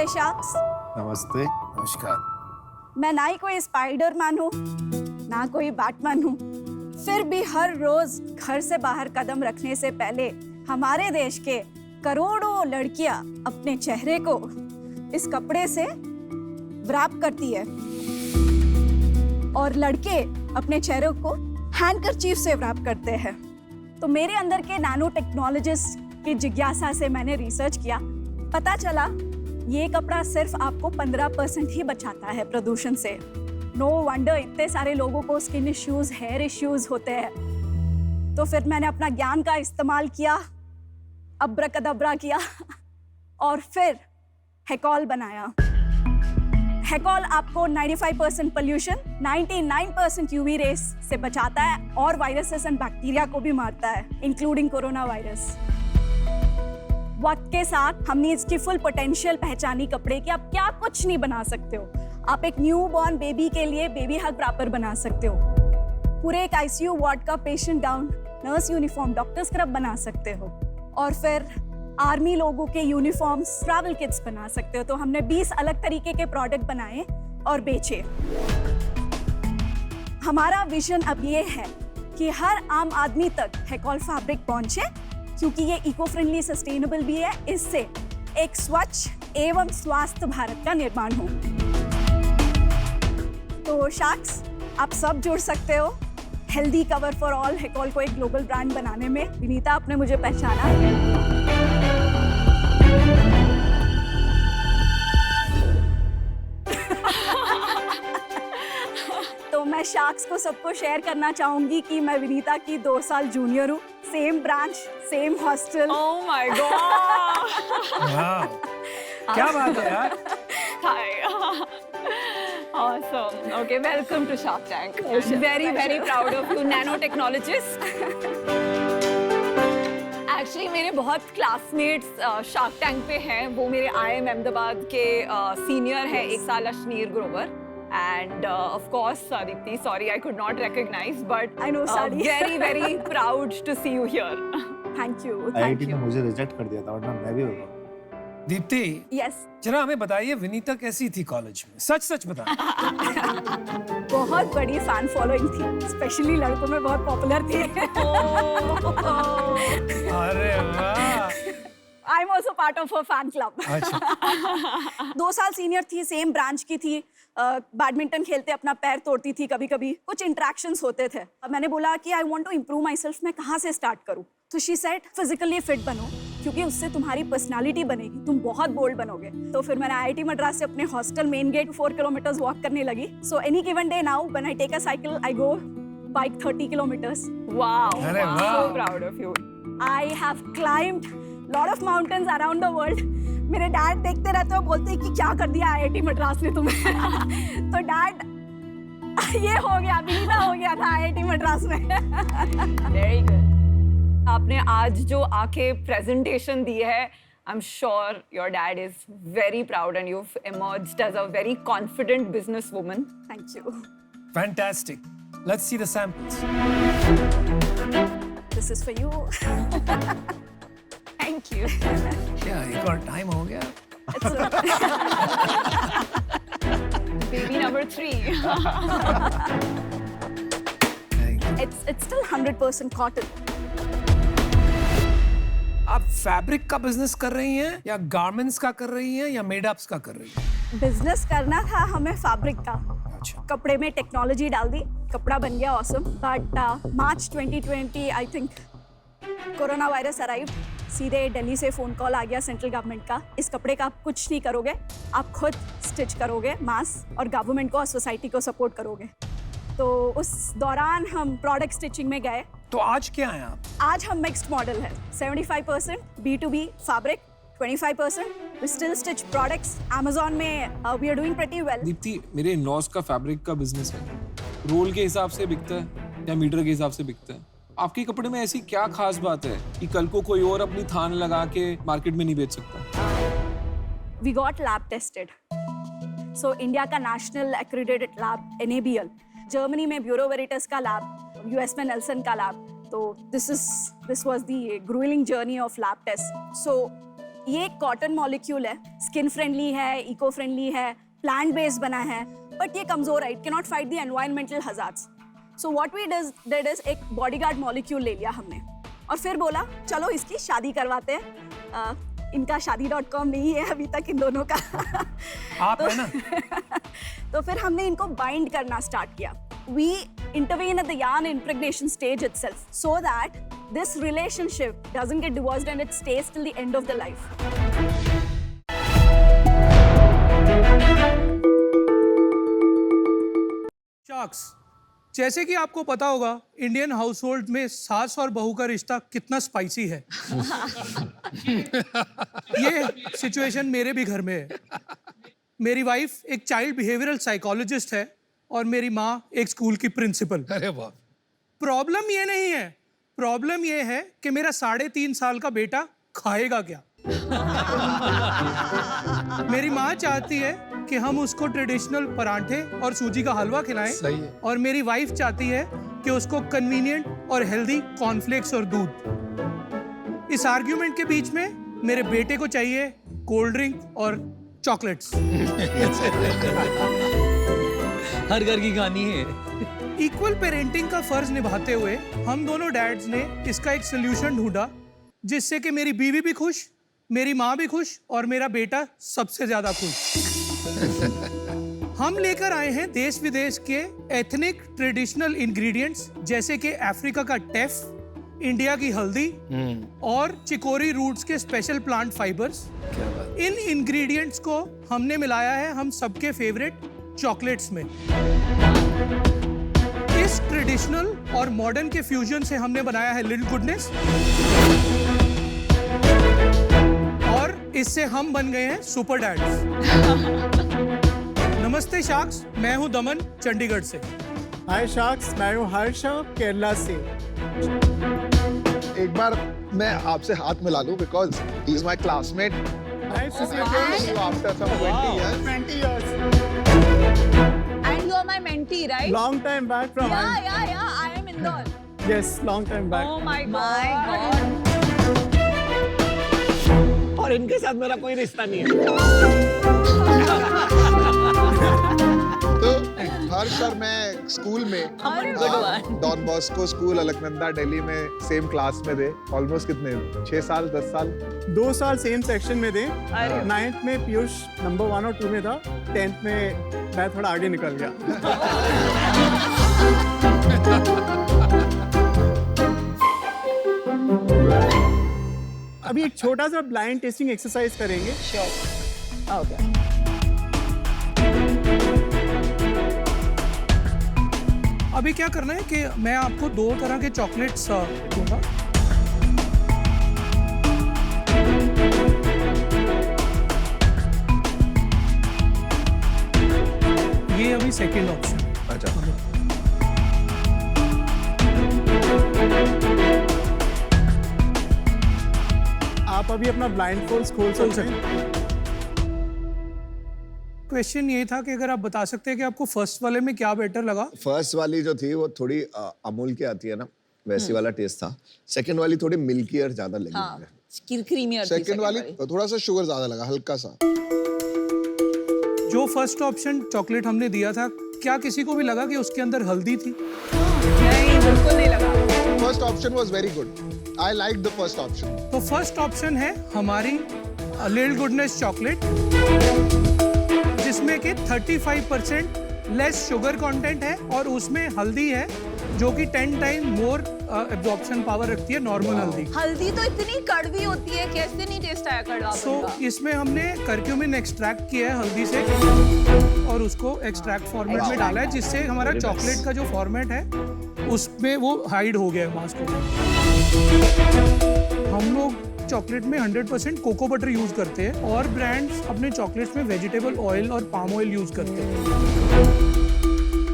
Sharks. नमस्ते। नमस्कार। मैं ना ही कोई स्पाइडरमैन हूँ ना कोई बैटमैन हूँ, फिर भी हर रोज घर से बाहर कदम रखने से पहले हमारे देश के करोड़ों लड़कियां अपने चेहरे को इस कपड़े से व्रैप करती है और लड़के अपने चेहरे को हैंडकरचीफ से व्रैप करते हैं। तो मेरे अंदर के नैनो टेक्नोलॉजिस्ट की जिज्ञासा से मैंने रिसर्च किया, पता चला ये कपड़ा सिर्फ आपको 15% ही बचाता है प्रदूषण से। नो वंडर इतने सारे लोगों को स्किन इश्यूज, हेयर इश्यूज होते हैं। तो फिर मैंने अपना ज्ञान का इस्तेमाल किया, अब्राकदब्रा किया और फिर हेकॉल बनाया। हेकॉल आपको 95% पोल्यूशन, 99% यूवी रेस से बचाता है और वायरसेस एंड बैक्टीरिया को भी मारता है, इंक्लूडिंग कोरोना वायरस। वक्त के साथ हमने इसकी फुल पोटेंशियल पहचानी कपड़े की। आप क्या कुछ नहीं बना सकते हो। आप एक न्यू बॉर्न बेबी के लिए बेबी हग रैपर बना सकते हो, पूरे एक आईसीयू वार्ड का patient gown, nurse uniform, doctor scrub बना सकते हो और फिर आर्मी लोगों के यूनिफॉर्म्स, ट्रैवल किट्स बना सकते हो। तो हमने 20 अलग तरीके के प्रोडक्ट बनाए और बेचे। हमारा विजन अब ये है कि हर आम आदमी तक हेकॉल फैब्रिक पहुंचे, क्योंकि ये इको फ्रेंडली, सस्टेनेबल भी है। इससे एक स्वच्छ एवं स्वास्थ्य भारत का निर्माण हो। तो शार्क्स, आप सब जुड़ सकते हो हेल्दी कवर फॉर ऑल हेकॉल को एक ग्लोबल ब्रांड बनाने में। विनीता, आपने मुझे पहचाना। तो मैं शार्क्स को सबको शेयर करना चाहूंगी कि मैं विनीता की 2 साल जूनियर हूँ, same branch, same hostel. Oh my God! क्या बात है यार। Hi. Awesome. Okay, welcome to Shark Tank. Very, very proud of you, nanotechnologist. Actually, मेरे बहुत क्लासमेट्स शार्क टैंक पे हैं। वो मेरे IIM अहमदाबाद के सीनियर हैं, 1 साल Ashneer Grover. And of course, Dipti, sorry I could not recognize, but I know, sorry. very, very proud to see you here. Thank you. IIT ने मुझे रिजेक्ट कर दिया था, वरना मैं भी होगा। दीप्ति, यस, जरा हमें बताइए विनीता कैसी थी कॉलेज में? सच सच बताएं। बहुत बड़ी फैन फॉलोइंग थी, स्पेशली लड़कों में बहुत पॉपुलर थी। अरे वाह। I am also part of a fan club. अच्छा। 2 साल सीनियर थी, सेम ब्रांच की थी। बैडमिंटन खेलते अपना पैर तोड़ती थी कभी कभी, कुछ इंटरेक्शंस होते थे। मैंने बोला कि I want to improve myself, मैं कहाँ से स्टार्ट करूँ? तो शी सेड फिजिकली फिट बनो, क्योंकि उससे तुम्हारी पर्सनालिटी बनेगी, तुम बहुत बोल्ड बनोगे। तो फिर मैंने IIT मद्रास से अपने hostel main gate 4 kilometres walk करने लगी। So any given day now when I take a cycle I go bike 30 kilometres. Wow. अरे Wow. वाह। So proud of you. I have climbed lot of mountains around the world. मेरे dad देखते रहते हो, बोलते हैं कि क्या कर दिया IIT मद्रास ने तुम्हें। तो डैड, ये हो गया, विनीता हो गया था IIT मद्रास में। Very good. आपने आज जो आके प्रेजेंटेशन दी है, I'm sure your dad is very proud and you've emerged as a very confident businesswoman. Thank you. Fantastic. Let's see the samples. This is for you. Thank you. क्या एक और time हो गया? Baby number 3. It's still 100% cotton. आप fabric का business कर रही हैं या गारमेंट्स का कर रही हैं या मेडअप्स का कर रही हैं? बिजनेस करना था हमें फैब्रिक का, अच्छा। कपड़े में टेक्नोलॉजी डाल दी, कपड़ा बन गया awesome. But March 2020 I think corona virus arrive, सीधे दिल्ली से फोन कॉल आ गया सेंट्रल गवर्नमेंट का, इस कपड़े का आप कुछ नहीं करोगे, आप खुद स्टिच करोगे मास और गवर्नमेंट को और सोसाइटी को सपोर्ट करोगे। तो उस दौरान हम प्रोडक्ट स्टिचिंग में गए। तो आज क्या है आप? आज हम मिक्स्ड मॉडल है, 75% B2B fabric, 25% we still stitch products. Amazon में we are doing pretty well. Deepti, मेरे इन-लॉज का फैब्रिक का बिजनेस है। रोल के हिसाब से बिकता है या मीटर के हिसाब से बिकता है? आपके कपड़े में ऐसी क्या खास बात है कि कल को कोई और अपनी थान लगा के मार्केट में नहीं बेच सकता? We got lab tested. So India का national accredited lab NABL, Germany में ब्यूरो वेरिटस का लैब, US में नेल्सन का लैब। तो this was the grueling journey of lab test. So ये एक कॉटन मॉलिक्यूल है, स्किन फ्रेंडली है, इको फ्रेंडली है, प्लांट बेस्ड बना है, बट ये कमजोर है, it can not fight the environmental hazards. So what we did is एक बॉडीगार्ड मॉलिक्यूल ले लिया हमने और फिर बोला चलो इसकी शादी करवाते हैं। इनका शादी.com नहीं है अभी तक इन दोनों का। आप है ना। तो फिर हमने इनको बाइंड करना स्टार्ट किया। We intervene at the yarn impregnation stage itself so that this relationship doesn't get divorced and it stays till the end of the life. Sharks, जैसे कि आपको पता होगा इंडियन हाउसहोल्ड में सास और बहू का रिश्ता कितना स्पाइसी है। ये सिचुएशन मेरे भी घर में है। मेरी वाइफ एक चाइल्ड बिहेवियरल साइकोलॉजिस्ट है और मेरी माँ एक स्कूल की प्रिंसिपल। अरे वाह। प्रॉब्लम ये नहीं है, प्रॉब्लम ये है कि मेरा 3.5 साल का बेटा खाएगा क्या। मेरी माँ चाहती है कि हम उसको ट्रेडिशनल पराठे और सूजी का हलवा खिलाएं। सही है। और मेरी वाइफ चाहती है कि उसको कन्वीनियंट और हेल्दी कॉर्नफ्लेक्स और दूध। इस आर्ग्यूमेंट के बीच में मेरे बेटे को चाहिए कोल्ड ड्रिंक और चॉकलेट्स। हर घर की कहानी है। इक्वल पेरेंटिंग का फर्ज निभाते हुए हम दोनों डैड्स ने इसका एक सोल्यूशन ढूंढा जिससे कि मेरी बीवी भी खुश, मेरी माँ भी खुश और मेरा बेटा सबसे ज्यादा खुश। हम लेकर आए हैं देश विदेश के एथनिक ट्रेडिशनल इंग्रेडिएंट्स जैसे कि अफ्रीका का टेफ, इंडिया की हल्दी और चिकोरी रूट्स के स्पेशल प्लांट फाइबर्स। इन इंग्रेडिएंट्स को हमने मिलाया है हम सबके फेवरेट चॉकलेट्स में। इस ट्रेडिशनल और मॉडर्न के फ्यूजन से हमने बनाया है लिटिल गुडनेस और इससे हम बन गए हैं सुपर डैड्स। नमस्ते शार्क्स, मैं हूं दमन चंडीगढ़ से। हाय शार्क्स, मैं हूं हर्षा केरला से। एक बार मैं आपसे हाथ मिला लूं because he is my classmate. Nice to see you after some 20 years. 20 years. And you are my mentee, right? Long time back from Yeah. I am Indore. Yes, long time back. Oh my God. और इनके साथ मेरा कोई रिश्ता नहीं है। तो हर्ष और मैं स्कूल में Don Bosco school Alaknanda Delhi में सेम क्लास में थे। ऑलमोस्ट कितने 6 साल 10 साल 2 साल सेम सेक्शन में थे। 9th में पीयूष नंबर 1 और 2 में था। 10th में मैं थोड़ा आगे निकल गया। अभी एक छोटा सा ब्लाइंड टेस्टिंग एक्सरसाइज करेंगे। Okay. अभी क्या करना है कि मैं आपको 2 तरह के चॉकलेट्स दूंगा। ये अभी सेकंड ऑप्शन। अच्छा। आप अभी अपना ब्लाइंड फोल्ड खोल सकते हैं। क्वेश्चन ये था कि अगर आप बता सकते हैं कि आपको फर्स्ट वाले में क्या बेटर लगा। फर्स्ट वाली जो थी वो थोड़ी अमूल की आती है ना, वैसी वाला टेस्ट था। सेकंड वाली थोड़ी मिल्कियर ज्यादा लगी मुझे। क्रीमी। सेकंड वाली थोड़ा सा शुगर ज्यादा लगा, हल्का सा। जो फर्स्ट ऑप्शन चॉकलेट हमने दिया था, क्या किसी को भी लगा कि उसके अंदर हल्दी थी? नहीं, बिल्कुल नहीं लगा। First option was very good. I like the first option. तो फर्स्ट ऑप्शन है हमारी लिटिल गुडनेस चॉकलेट जिसमें कि 35% लेस शुगर कंटेंट है और उसमें हल्दी है जो कि 10 टाइम मोर एब्जॉर्प्शन पावर रखती है नॉर्मल हल्दी। हल्दी तो इतनी कड़वी होती है, कैसे नहीं टेस्ट आया कड़वा? सो इसमें हमने कर्क्यूमिन एक्सट्रैक्ट किया है हल्दी से और उसको एक्सट्रैक्ट फॉर्मेट में डाला है जिससे हमारा चॉकलेट का जो फॉर्मेट है उसमें वो हाइड हो गया है मास्क को। हम लोग चॉकलेट में 100% कोको बटर यूज करते हैं और ब्रांड्स अपने चॉकलेट्स में वेजिटेबल ऑयल और पाम ऑयल यूज करते हैं।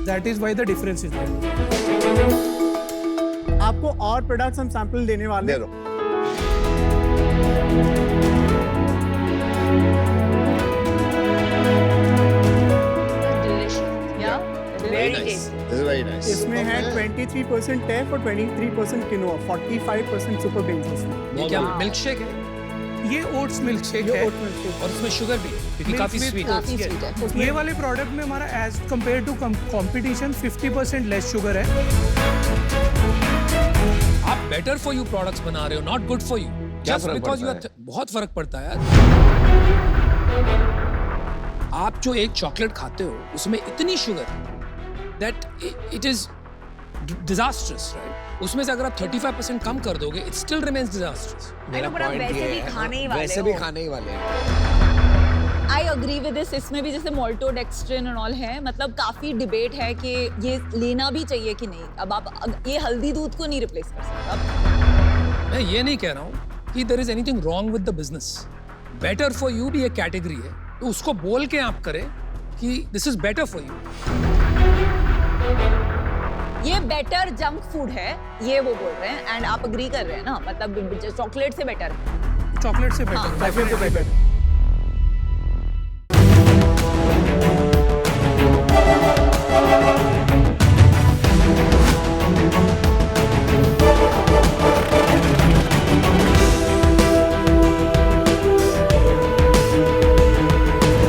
That is why the difference is आपको और प्रोडक्ट्स हम सैंपल देने वाले हैं। इसमें है 23% टेफ और 23% किनोआ, 45% सुपर बेंसेस। ये क्या मिल्क शेक है? ये ओट्स मिल्क शेक है और इसमें शुगर भी क्योंकि काफी स्वीट काफी स्वीट है। ये वाले प्रोडक्ट में हमारा as compare to competition 50% less sugar है। आप बेटर फॉर यू प्रोडक्ट्स बना रहे हो, not good for you, just फर्क बिकॉज यू पड़ता आर। बहुत फर्क पड़ता है यार। आप जो एक चॉकलेट खाते हो उसमें इतनी sugar that it is disastrous, right? उसमें से अगर आप 35% कम कर दोगे, इट स्टिल रिमेन्स डिजास्ट्रस। मेरा but आप point वैसे ये भी है, खाने ही वाले वैसे भी हो। खाने ही वाले हैं। I agree with this. इसमें भी जैसे मोल्टोडेक्स्ट्रिन एंड ऑल है, मतलब काफी डिबेट है कि ये लेना भी चाहिए कि नहीं। अब आप ये हल्दी दूध को नहीं रिप्लेस कर सकते। मैं ये नहीं कह रहा हूँ कि there is anything wrong with the business. Better for you भी एक कैटेगरी है, तो उसको बोल के आप करें कि this is better for you. ये बेटर जंक फूड है, ये वो बोल रहे हैं, एंड आप अग्री कर रहे हैं ना? मतलब चॉकलेट से बेटर। चॉकलेट से हाँ, बेटर,